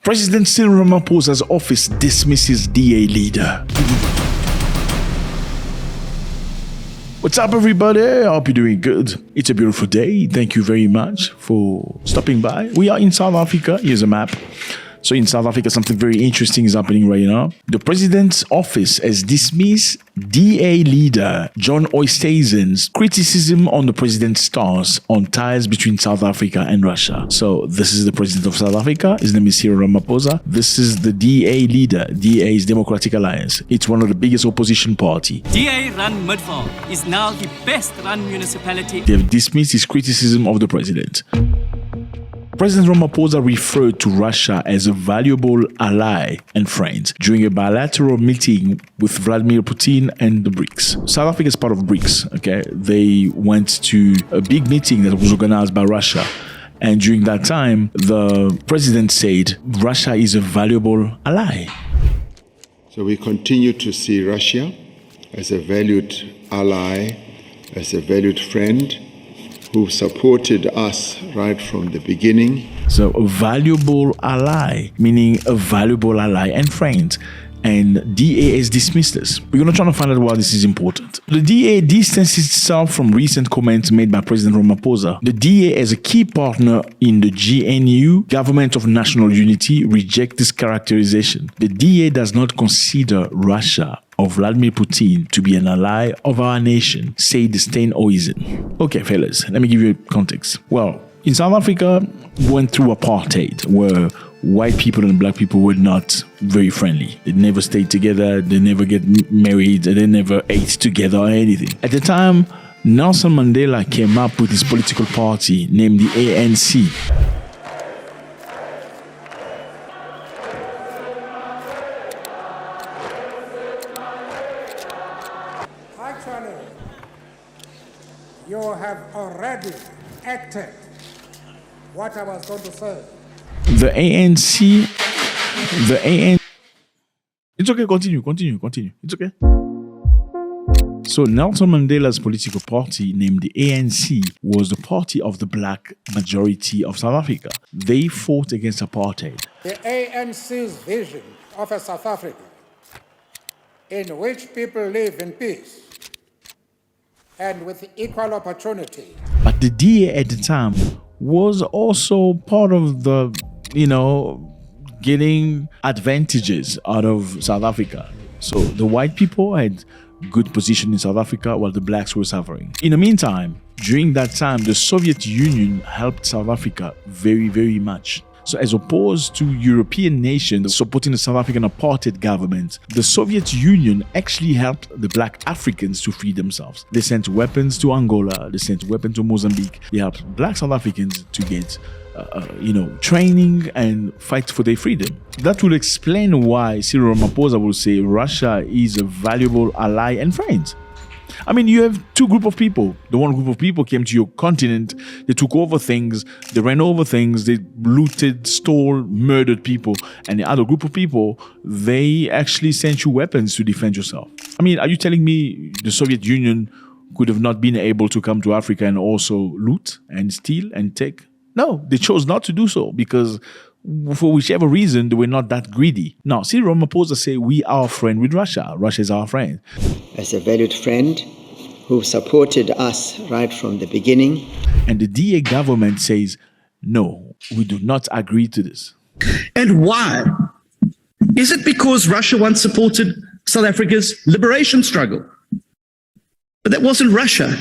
President Cyril Ramaphosa's office dismisses DA leader. What's up, everybody? I hope you're doing good. It's a beautiful day. Thank you very much for stopping by. We are in South Africa. Here's a map. So in South Africa, something very interesting is happening right now. The president's office has dismissed DA leader John Oosthuizen's criticism on the president's stance on ties between South Africa and Russia. So this is the president of South Africa. His name is Cyril Ramaphosa. This is the DA leader. DA is Democratic Alliance. It's one of the biggest opposition party. DA-run Midvaal is now the best-run municipality. They have dismissed his criticism of the president. President Ramaphosa referred to Russia as a valuable ally and friend during a bilateral meeting with Vladimir Putin and the BRICS. South Africa is part of BRICS, okay? They went to a big meeting that was organized by Russia. And during that time, the president said, Russia is a valuable ally. So we continue to see Russia as a valued ally, as a valued friend, who supported us right from the beginning. So a valuable ally, meaning a valuable ally and friend. And DA has dismissed this. We're going to try to find out why this is important. The DA distances itself from recent comments made by President Ramaphosa. The DA, as a key partner in the GNU, Government of National Unity, rejects this characterization. The DA does not consider Russia or Vladimir Putin to be an ally of our nation, said Oosthuizen. Okay, fellas, let me give you context. Well, in South Africa, went through apartheid, where white people and black people were not very friendly. They never stayed together, they never get married, they never ate together or anything. At the time, Nelson Mandela came up with his political party named the ANC. Actually, you have already acted what I was going to say. The ANC. It's okay, continue. It's okay. So Nelson Mandela's political party, named the ANC, was the party of the black majority of South Africa. They fought against apartheid. The ANC's vision of a South Africa in which people live in peace and with equal opportunity. But the DA at the time was also part of the, getting advantages out of South Africa. So the white people had good position in South Africa while the blacks were suffering. In the meantime, during that time, the Soviet Union helped South Africa very, very much. So as opposed to European nations supporting the South African apartheid government, the Soviet Union actually helped the black Africans to free themselves. They sent weapons to Angola, they sent weapons to Mozambique. They helped black South Africans to get training and fight for their freedom. That will explain why Cyril Ramaphosa will say Russia is a valuable ally and friend. I mean, you have two groups of people. The one group of people came to your continent, they took over things, they ran over things, they looted, stole, murdered people. And the other group of people, they actually sent you weapons to defend yourself. I mean, are you telling me the Soviet Union could have not been able to come to Africa and also loot and steal and take? No, they chose not to do so because for whichever reason, they were not that greedy. Now, Cyril Ramaphosa say we are a friend with Russia. Russia is our friend. As a valued friend who supported us right from the beginning. And the DA government says, no, we do not agree to this. And why? Is it because Russia once supported South Africa's liberation struggle? But that wasn't Russia.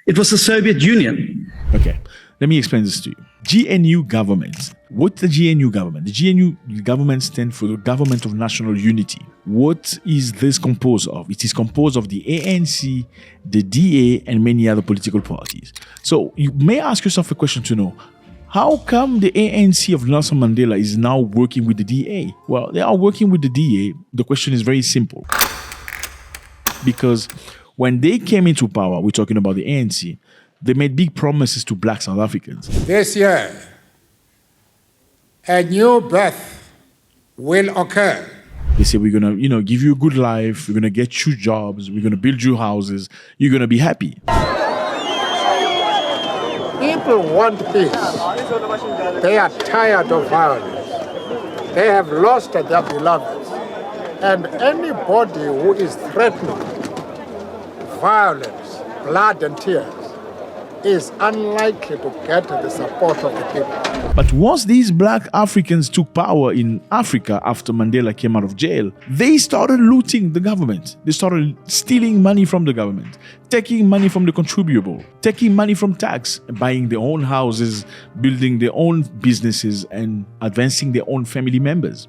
It was the Soviet Union. Okay, let me explain this to you. GNU government. What's the GNU government? The GNU government stands for the Government of National Unity. What is this composed of? It is composed of the ANC, the DA, and many other political parties. So you may ask yourself a question to know, how come the ANC of Nelson Mandela is now working with the DA? Well, they are working with the DA. The question is very simple. Because when they came into power, we're talking about the ANC, they made big promises to black South Africans. This year, a new birth will occur. They say, we're going to, give you a good life. We're going to get you jobs. We're going to build you houses. You're going to be happy. People want peace. They are tired of violence. They have lost their beloveds. And anybody who is threatening violence, blood and tears is unlikely to get the support of the people. But once these black Africans took power in Africa after Mandela came out of jail, they started looting the government. They started stealing money from the government, taking money from the contribuable, taking money from tax, buying their own houses, building their own businesses, and advancing their own family members.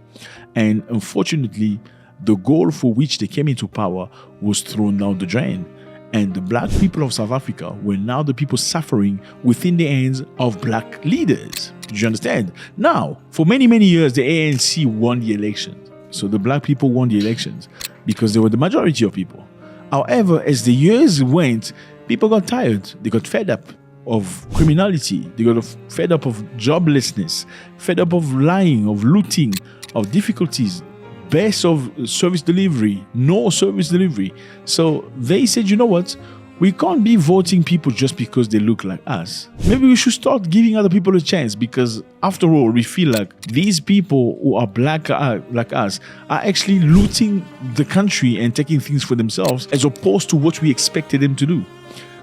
And unfortunately, the goal for which they came into power was thrown down the drain. And the black people of South Africa were now the people suffering within the hands of black leaders. Do you understand? Now, for many, many years, the ANC won the elections. So the black people won the elections because they were the majority of people. However, as the years went, people got tired. They got fed up of criminality. They got fed up of joblessness, fed up of lying, of looting, of difficulties. Best of service delivery, no service delivery. So they said, you know what? We can't be voting people just because they look like us. Maybe we should start giving other people a chance because after all, we feel like these people who are black like us are actually looting the country and taking things for themselves as opposed to what we expected them to do.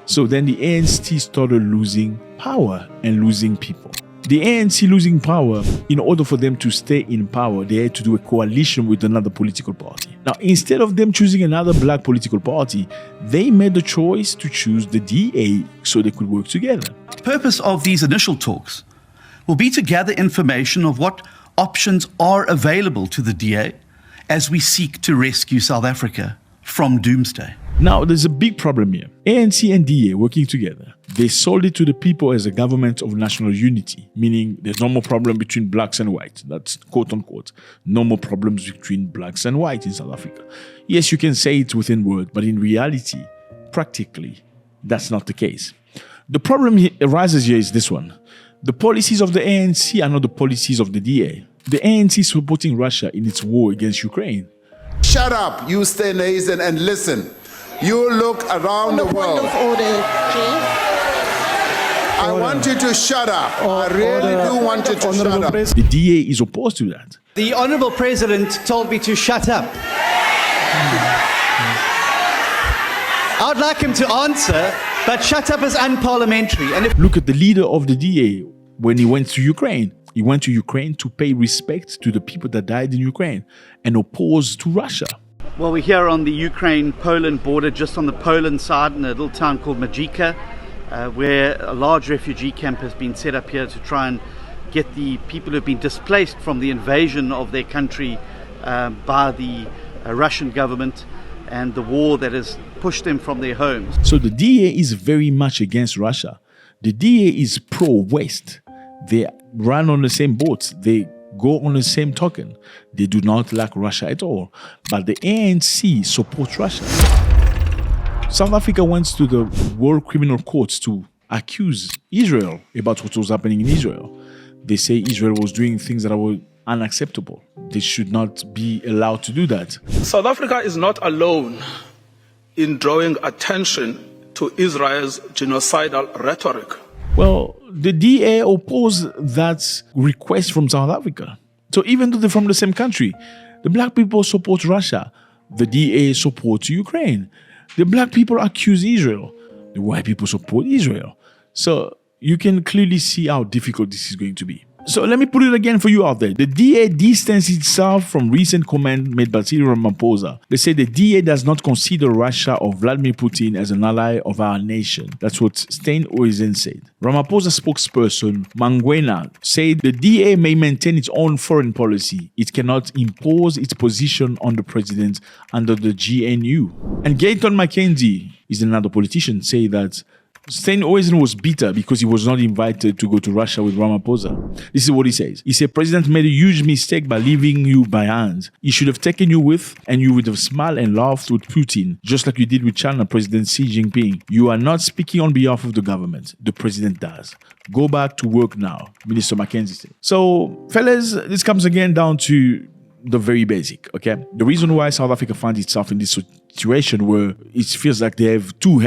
So then the ANC started losing power and losing people. The ANC losing power, in order for them to stay in power, they had to do a coalition with another political party. Now, instead of them choosing another black political party, they made the choice to choose the DA so they could work together. The purpose of these initial talks will be to gather information of what options are available to the DA as we seek to rescue South Africa from doomsday. Now, there's a big problem here. ANC and DA working together. They sold it to the people as a government of national unity, meaning there's no more problem between blacks and whites. That's quote unquote. No more problems between blacks and whites in South Africa. Yes, you can say it within words, but in reality, practically, that's not the case. The problem arises here is this one. The policies of the ANC are not the policies of the DA. The ANC is supporting Russia in its war against Ukraine. Shut up, you stay Nathan, and listen. You look around the world. Point of order, Chief. I want you to shut up. I really do want you to shut up. The DA is opposed to that. The Honourable President told me to shut up. I'd like him to answer, but shut up is unparliamentary. And Look at the leader of the DA when he went to Ukraine. He went to Ukraine to pay respect to the people that died in Ukraine and oppose to Russia. Well, we're here on the Ukraine-Poland border, just on the Poland side in a little town called Mwekassa, where a large refugee camp has been set up here to try and get the people who have been displaced from the invasion of their country by the Russian government and the war that has pushed them from their homes. So the DA is very much against Russia. The DA is pro-West. They run on the same boats. They go on the same token. They do not like Russia at all. But the ANC supports Russia. South Africa went to the World Criminal Court to accuse Israel about what was happening in Israel. They say Israel was doing things that were unacceptable. They should not be allowed to do that. South Africa is not alone in drawing attention to Israel's genocidal rhetoric. Well, the DA opposed that request from South Africa. So even though they're from the same country, the black people support Russia. The DA supports Ukraine. The black people accuse Israel. The white people support Israel. So you can clearly see how difficult this is going to be. So let me put it again for you out there. The DA distanced itself from recent comment made by Cyril Ramaphosa. They say the DA does not consider Russia or Vladimir Putin as an ally of our nation. That's what Steenhuisen said. Ramaphosa spokesperson Mwekassa said the DA may maintain its own foreign policy. It cannot impose its position on the president under the GNU. And Gayton McKenzie is another politician, say that Steenhuisen was bitter because he was not invited to go to Russia with Ramaphosa. This is what he says. He said, President made a huge mistake by leaving you behind. He should have taken you with, and you would have smiled and laughed with Putin, just like you did with China President Xi Jinping. You are not speaking on behalf of the government. The president does. Go back to work now, Minister McKenzie said. So, fellas, this comes again down to the very basic, okay? The reason why South Africa finds itself in this situation where it feels like they have two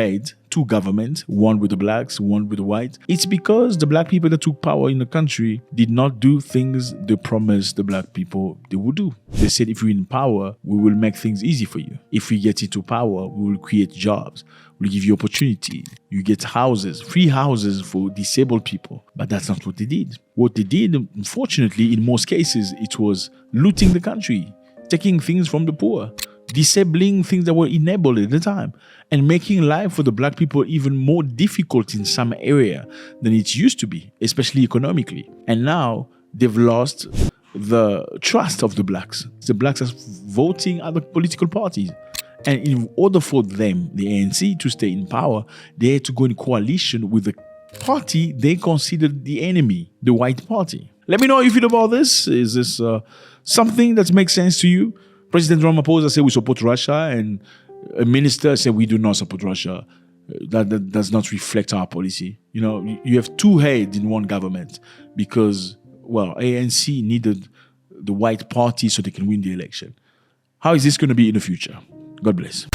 two governments, one with the blacks, one with the whites. It's because the black people that took power in the country did not do things they promised the black people they would do. They said, if you're in power, we will make things easy for you. If we get into power, we will create jobs. We'll give you opportunity. You get houses, free houses for disabled people. But that's not what they did. What they did, unfortunately, in most cases, it was looting the country, taking things from the poor, disabling things that were enabled at the time, and making life for the black people even more difficult in some area than it used to be, especially economically. And now they've lost the trust of the blacks. The blacks are voting other political parties. And in order for them, the ANC, to stay in power, they had to go in coalition with the party they considered the enemy, the white party. Let me know how you feel about this. Is this something that makes sense to you? President Ramaphosa said we support Russia, and a minister said we do not support Russia. That does not reflect our policy. You know, you have two heads in one government because, well, ANC needed the white party so they can win the election. How is this going to be in the future? God bless.